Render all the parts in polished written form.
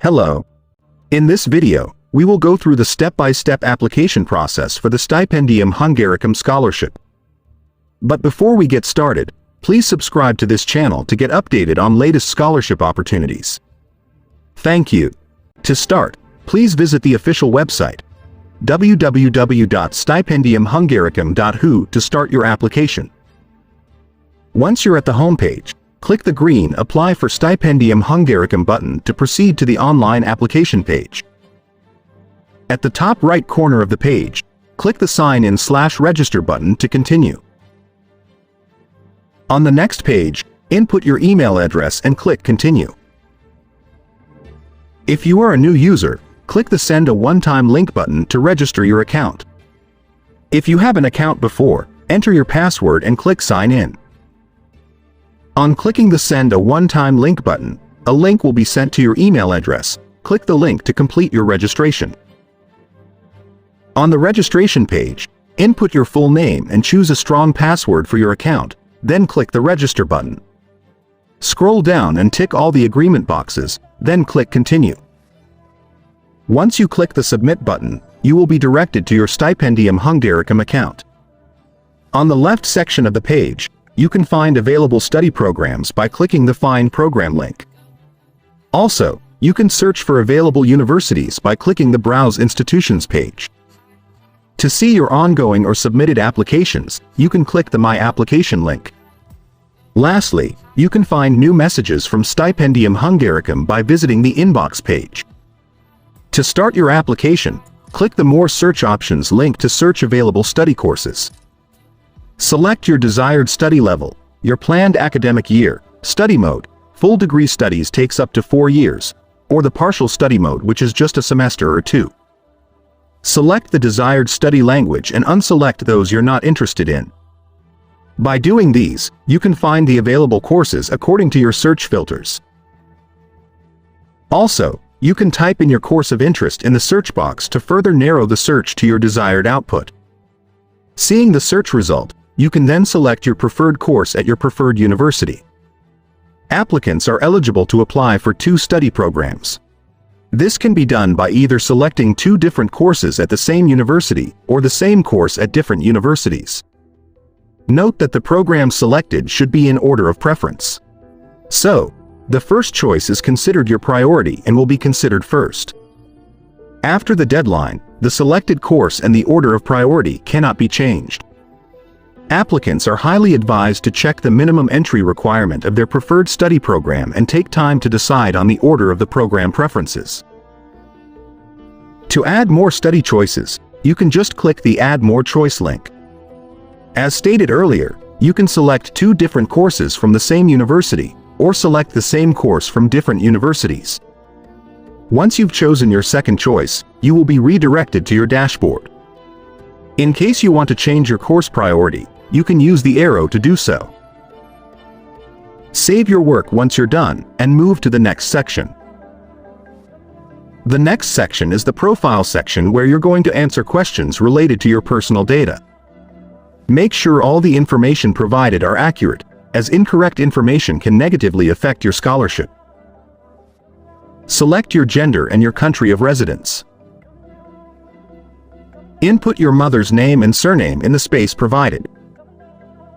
Hello. In this video, we will go through the step-by-step application process for the Stipendium Hungaricum Scholarship. But before we get started, please subscribe to this channel to get updated on latest scholarship opportunities. Thank you. To start, please visit the official website, www.stipendiumhungaricum.hu, to start your application. Once you're at the homepage, click the green Apply for Stipendium Hungaricum button to proceed to the online application page. At the top right corner of the page, click the Sign In/Register button to continue. On the next page, input your email address and click Continue. If you are a new user, click the Send a One-Time Link button to register your account. If you have an account before, enter your password and click Sign In. On clicking the Send a One-Time Link button, a link will be sent to your email address. Click the link to complete your registration. On the registration page, input your full name and choose a strong password for your account, then click the Register button. Scroll down and tick all the agreement boxes, then click Continue. Once you click the Submit button, you will be directed to your Stipendium Hungaricum account. On the left section of the page, you can find available study programs by clicking the Find Program link. Also, you can search for available universities by clicking the Browse Institutions page. To see your ongoing or submitted applications, you can click the My Application link. Lastly, you can find new messages from Stipendium Hungaricum by visiting the Inbox page. To start your application, click the More Search Options link to search available study courses. Select your desired study level, your planned academic year, study mode. Full degree studies takes up to 4 years, or the partial study mode, which is just a semester or 2. Select the desired study language and unselect those you're not interested in. By doing these, you can find the available courses according to your search filters. Also, you can type in your course of interest in the search box to further narrow the search to your desired output. Seeing the search result, you can then select your preferred course at your preferred university. Applicants are eligible to apply for 2 study programs. This can be done by either selecting 2 different courses at the same university or the same course at different universities. Note that the program selected should be in order of preference. So, the first choice is considered your priority and will be considered first. After the deadline, the selected course and the order of priority cannot be changed. Applicants are highly advised to check the minimum entry requirement of their preferred study program and take time to decide on the order of the program preferences. To add more study choices, you can just click the Add More Choice link. As stated earlier, you can select 2 different courses from the same university, or select the same course from different universities. Once you've chosen your second choice, you will be redirected to your dashboard. In case you want to change your course priority, you can use the arrow to do so. Save your work once you're done and move to the next section. The next section is the Profile section, where you're going to answer questions related to your personal data. Make sure all the information provided are accurate, as incorrect information can negatively affect your scholarship. Select your gender and your country of residence. Input your mother's name and surname in the space provided.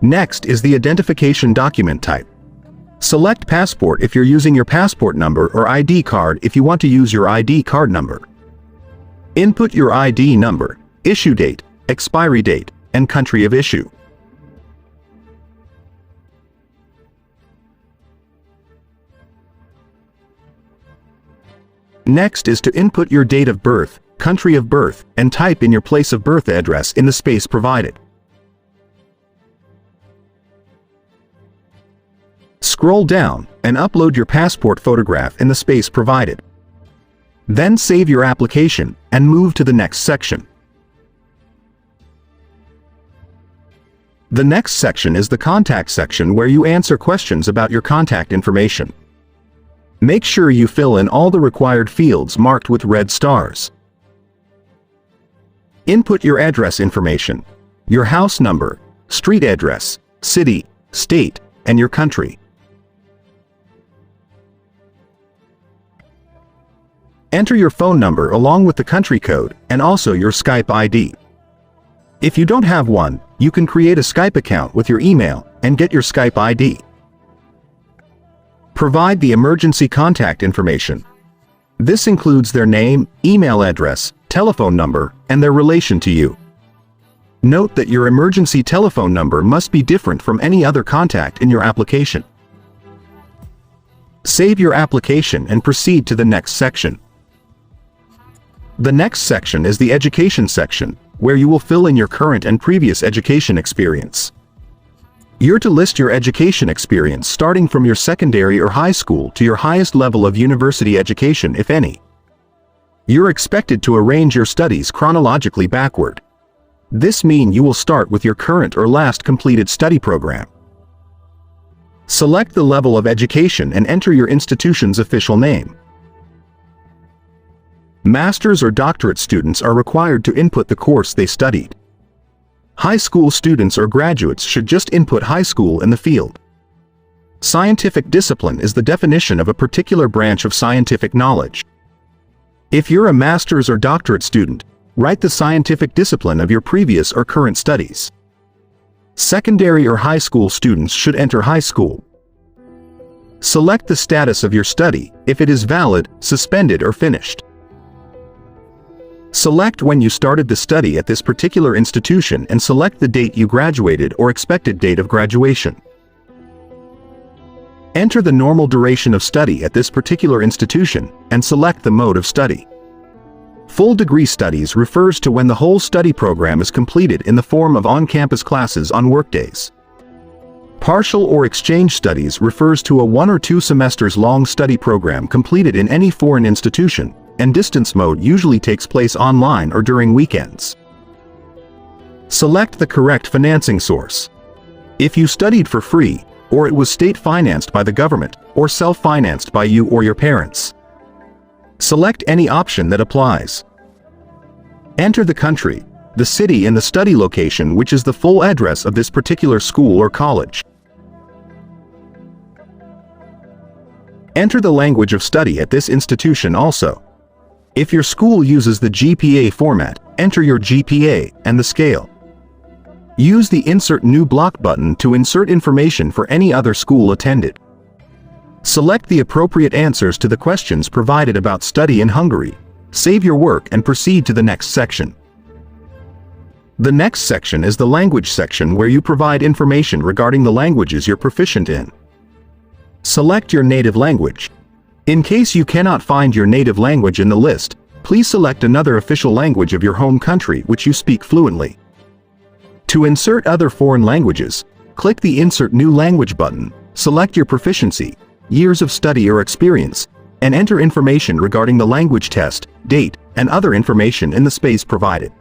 Next is the identification document type. Select passport if you're using your passport number, or ID card if you want to use your ID card number. Input your ID number, issue date, expiry date, and country of issue. Next is to input your date of birth, country of birth, and type in your place of birth address in the space provided. Scroll down and upload your passport photograph in the space provided. Then save your application and move to the next section. The next section is the Contact section, where you answer questions about your contact information. Make sure you fill in all the required fields marked with red stars. Input your address information, your house number, street address, city, state, and your country. Enter your phone number along with the country code and also your Skype ID. If you don't have one, you can create a Skype account with your email and get your Skype ID. Provide the emergency contact information. This includes their name, email address, telephone number, and their relation to you. Note that your emergency telephone number must be different from any other contact in your application. Save your application and proceed to the next section. The next section is the education section, where you will fill in your current and previous education experience. You're to list your education experience starting from your secondary or high school to your highest level of university education, if any. You're expected to arrange your studies chronologically backward. This means you will start with your current or last completed study program. Select the level of education and enter your institution's official name. Master's or doctorate students are required to input the course they studied. High school students or graduates should just input high school in the field. Scientific discipline is the definition of a particular branch of scientific knowledge. If you're a master's or doctorate student, write the scientific discipline of your previous or current studies. Secondary or high school students should enter high school. Select the status of your study, if it is valid, suspended, or finished. Select when you started the study at this particular institution and select the date you graduated or expected date of graduation. Enter the normal duration of study at this particular institution and select the mode of study. Full degree studies refers to when the whole study program is completed in the form of on-campus classes on workdays. Partial or exchange studies refers to a 1 or 2 semesters long study program completed in any foreign institution, and distance mode usually takes place online or during weekends. Select the correct financing source. If you studied for free, or it was state-financed by the government, or self-financed by you or your parents. Select any option that applies. Enter the country, the city and the study location, which is the full address of this particular school or college. Enter the language of study at this institution also. If your school uses the GPA format, enter your GPA and the scale. Use the Insert New Block button to insert information for any other school attended. Select the appropriate answers to the questions provided about study in Hungary. Save your work and proceed to the next section. The next section is the language section, where you provide information regarding the languages you're proficient in. Select your native language. In case you cannot find your native language in the list, please select another official language of your home country which you speak fluently. To insert other foreign languages, click the Insert New Language button, select your proficiency, years of study or experience, and enter information regarding the language test, date, and other information in the space provided.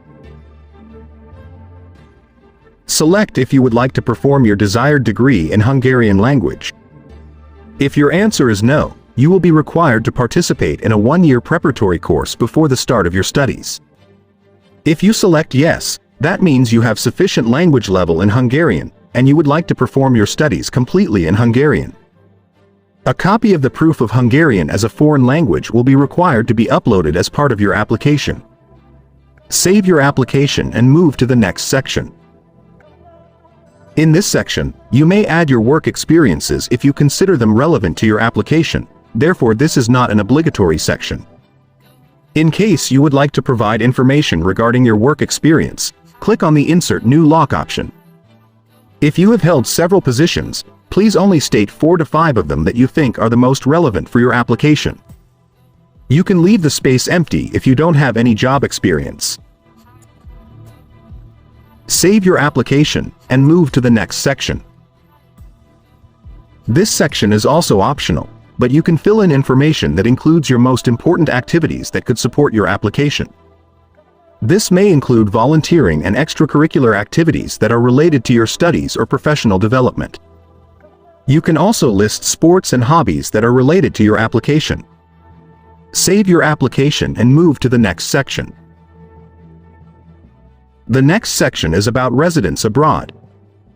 Select if you would like to perform your desired degree in Hungarian language. If your answer is no, you will be required to participate in a 1-year preparatory course before the start of your studies. If you select yes, that means you have sufficient language level in Hungarian, and you would like to perform your studies completely in Hungarian. A copy of the proof of Hungarian as a foreign language will be required to be uploaded as part of your application. Save your application and move to the next section. In this section, you may add your work experiences if you consider them relevant to your application. Therefore, this is not an obligatory section. In case you would like to provide information regarding your work experience, click on the Insert New Lock option. If you have held several positions, please only state 4 to 5 of them that you think are the most relevant for your application. You can leave the space empty if you don't have any job experience. Save your application and move to the next section. This section is also optional, but you can fill in information that includes your most important activities that could support your application. This may include volunteering and extracurricular activities that are related to your studies or professional development. You can also list sports and hobbies that are related to your application. Save your application and move to the next section. The next section is about residence abroad.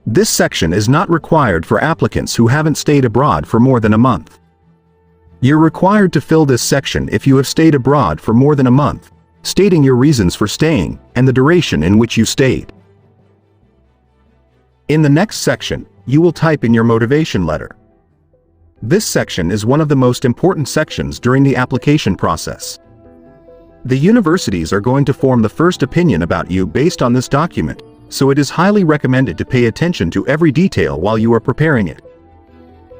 This section is not required for applicants who haven't stayed abroad for more than a month. You're required to fill this section if you have stayed abroad for more than a month, stating your reasons for staying and the duration in which you stayed. In the next section, you will type in your motivation letter. This section is one of the most important sections during the application process. The universities are going to form the first opinion about you based on this document, so it is highly recommended to pay attention to every detail while you are preparing it.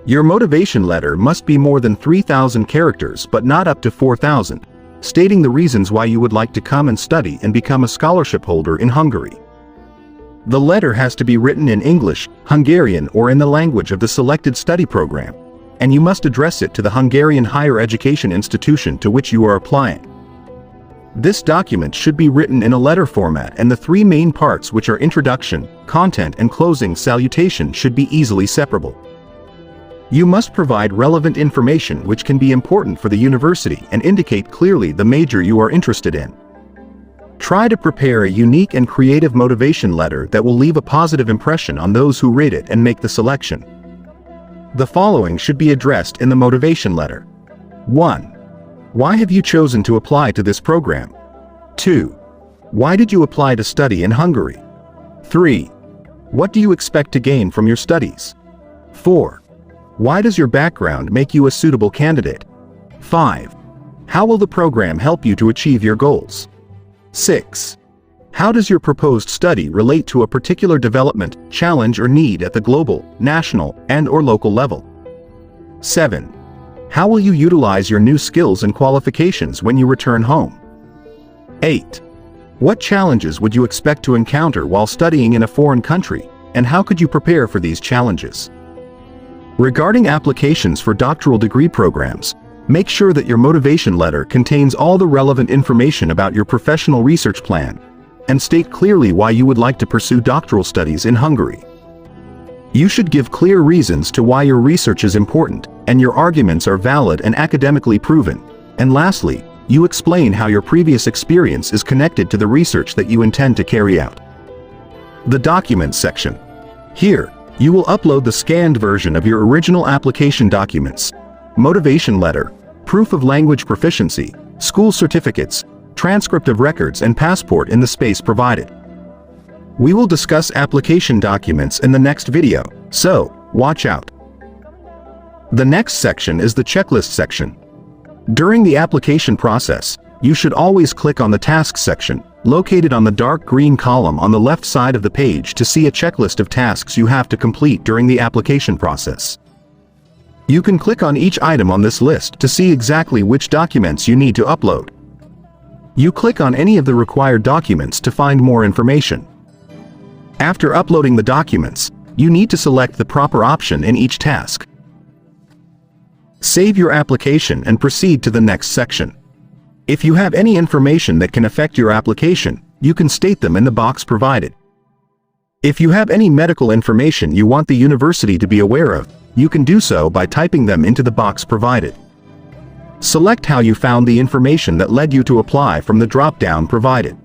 Your motivation letter must be more than 3,000 characters but not up to 4,000, stating the reasons why you would like to come and study and become a scholarship holder in Hungary. The letter has to be written in English, Hungarian, or in the language of the selected study program, and you must address it to the Hungarian higher education institution to which you are applying. This document should be written in a letter format, and the three main parts, which are introduction, content, and closing salutation, should be easily separable. You must provide relevant information which can be important for the university and indicate clearly the major you are interested in. Try to prepare a unique and creative motivation letter that will leave a positive impression on those who read it and make the selection. The following should be addressed in the motivation letter. 1. Why have you chosen to apply to this program? 2. Why did you apply to study in Hungary? 3. What do you expect to gain from your studies? 4. Why does your background make you a suitable candidate? 5. How will the program help you to achieve your goals? 6. How does your proposed study relate to a particular development, challenge, or need at the global, national, and/or local level? 7. How will you utilize your new skills and qualifications when you return home? 8. What challenges would you expect to encounter while studying in a foreign country, and how could you prepare for these challenges? Regarding applications for doctoral degree programs, make sure that your motivation letter contains all the relevant information about your professional research plan, and state clearly why you would like to pursue doctoral studies in Hungary. You should give clear reasons to why your research is important, and your arguments are valid and academically proven. And lastly, you explain how your previous experience is connected to the research that you intend to carry out. The Documents section. Here, you will upload the scanned version of your original application documents, motivation letter, proof of language proficiency, school certificates, transcript of records, and passport in the space provided. We will discuss application documents in the next video, so watch out. The next section is the checklist section. During the application process, you should always click on the Tasks section, located on the dark green column on the left side of the page, to see a checklist of tasks you have to complete during the application process. You can click on each item on this list to see exactly which documents you need to upload. You click on any of the required documents to find more information. After uploading the documents, you need to select the proper option in each task. Save your application and proceed to the next section. If you have any information that can affect your application, you can state them in the box provided. If you have any medical information you want the university to be aware of, you can do so by typing them into the box provided. Select how you found the information that led you to apply from the drop-down provided.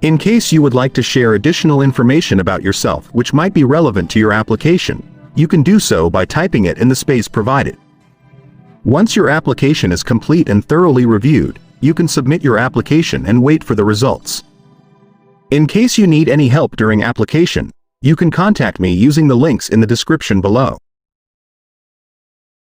In case you would like to share additional information about yourself which might be relevant to your application, you can do so by typing it in the space provided. Once your application is complete and thoroughly reviewed, you can submit your application and wait for the results. In case you need any help during application, you can contact me using the links in the description below.